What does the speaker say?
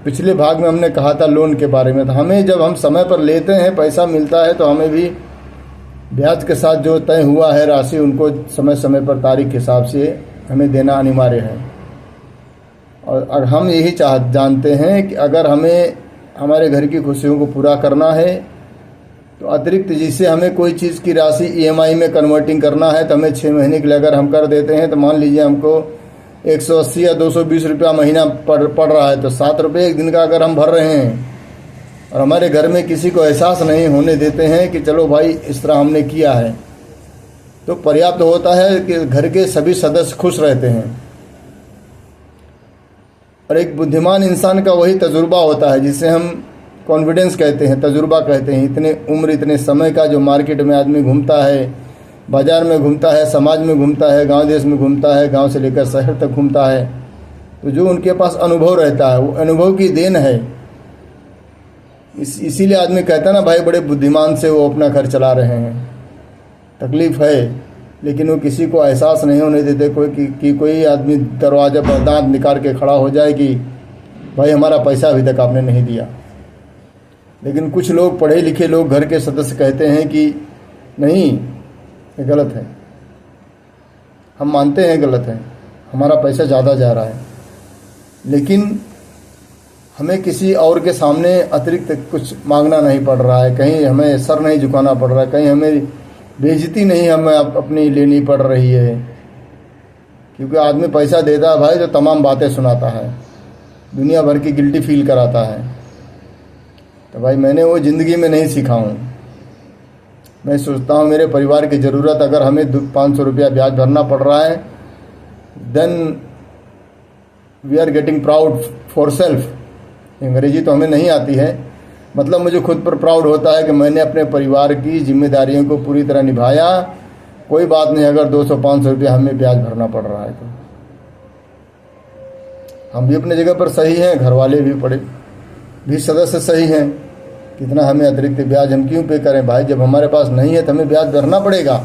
पिछले भाग में हमने कहा था लोन के बारे में। तो हमें जब हम समय पर लेते हैं, पैसा मिलता है, तो हमें भी ब्याज के साथ जो तय हुआ है राशि, उनको समय समय पर तारीख के हिसाब से हमें देना अनिवार्य है। और हम यही जानते हैं कि अगर हमें हमारे घर की खुशियों को पूरा करना है, तो अतिरिक्त जिससे हमें कोई चीज़ की राशि ईएमआई में कन्वर्टिंग करना है, तो हमें 6 महीने के लिए अगर हम कर देते हैं, तो मान लीजिए हमको 180 या 220 रुपया महीना पड़ रहा है, तो 7 रुपये एक दिन का अगर हम भर रहे हैं और हमारे घर में किसी को एहसास नहीं होने देते हैं कि चलो भाई इस तरह हमने किया है, तो पर्याप्त होता है कि घर के सभी सदस्य खुश रहते हैं। और एक बुद्धिमान इंसान का वही तजुर्बा होता है जिसे हम कॉन्फिडेंस कहते हैं, तजुर्बा कहते हैं। इतने उम्र, इतने समय का जो मार्केट में आदमी घूमता है, बाज़ार में घूमता है, समाज में घूमता है, गांव देश में घूमता है, गांव से लेकर शहर तक घूमता है, तो जो उनके पास अनुभव रहता है वो अनुभव की देन है। इसीलिए आदमी कहता है ना भाई, बड़े बुद्धिमान से वो अपना घर चला रहे हैं। तकलीफ़ है, लेकिन वो किसी को एहसास नहीं होने देते कोई आदमी दरवाजा पर दांत निकाल के खड़ा हो जाए कि भाई हमारा पैसा अभी तक आपने नहीं दिया। लेकिन कुछ लोग, पढ़े लिखे लोग, घर के सदस्य कहते हैं कि नहीं, ये गलत है, हम मानते हैं गलत है, हमारा पैसा ज़्यादा जा रहा है, लेकिन हमें किसी और के सामने अतिरिक्त कुछ मांगना नहीं पड़ रहा है, कहीं हमें सर नहीं झुकाना पड़ रहा है, कहीं हमें बेइज्जती नहीं हमें अपनी लेनी पड़ रही है। क्योंकि आदमी पैसा देता है भाई तो तमाम बातें सुनाता है, दुनिया भर की गिल्टी फील कराता है। तो भाई मैंने वो ज़िंदगी में नहीं सीखा हूँ। मैं सोचता हूँ मेरे परिवार की ज़रूरत, अगर हमें 500 रुपया ब्याज भरना पड़ रहा है, then we are getting proud for self. Angrezi तो हमें नहीं आती है, मतलब मुझे खुद पर प्राउड होता है कि मैंने अपने परिवार की जिम्मेदारियों को पूरी तरह निभाया। कोई बात नहीं अगर 200-500 रुपया हमें ब्याज भरना पड़ रहा है, तो हम भी अपने जगह पर सही हैं, घर वाले भी सदस्य सही हैं। कितना हमें अतिरिक्त ब्याज हम क्यों पे करें भाई? जब हमारे पास नहीं है तो हमें ब्याज भरना पड़ेगा।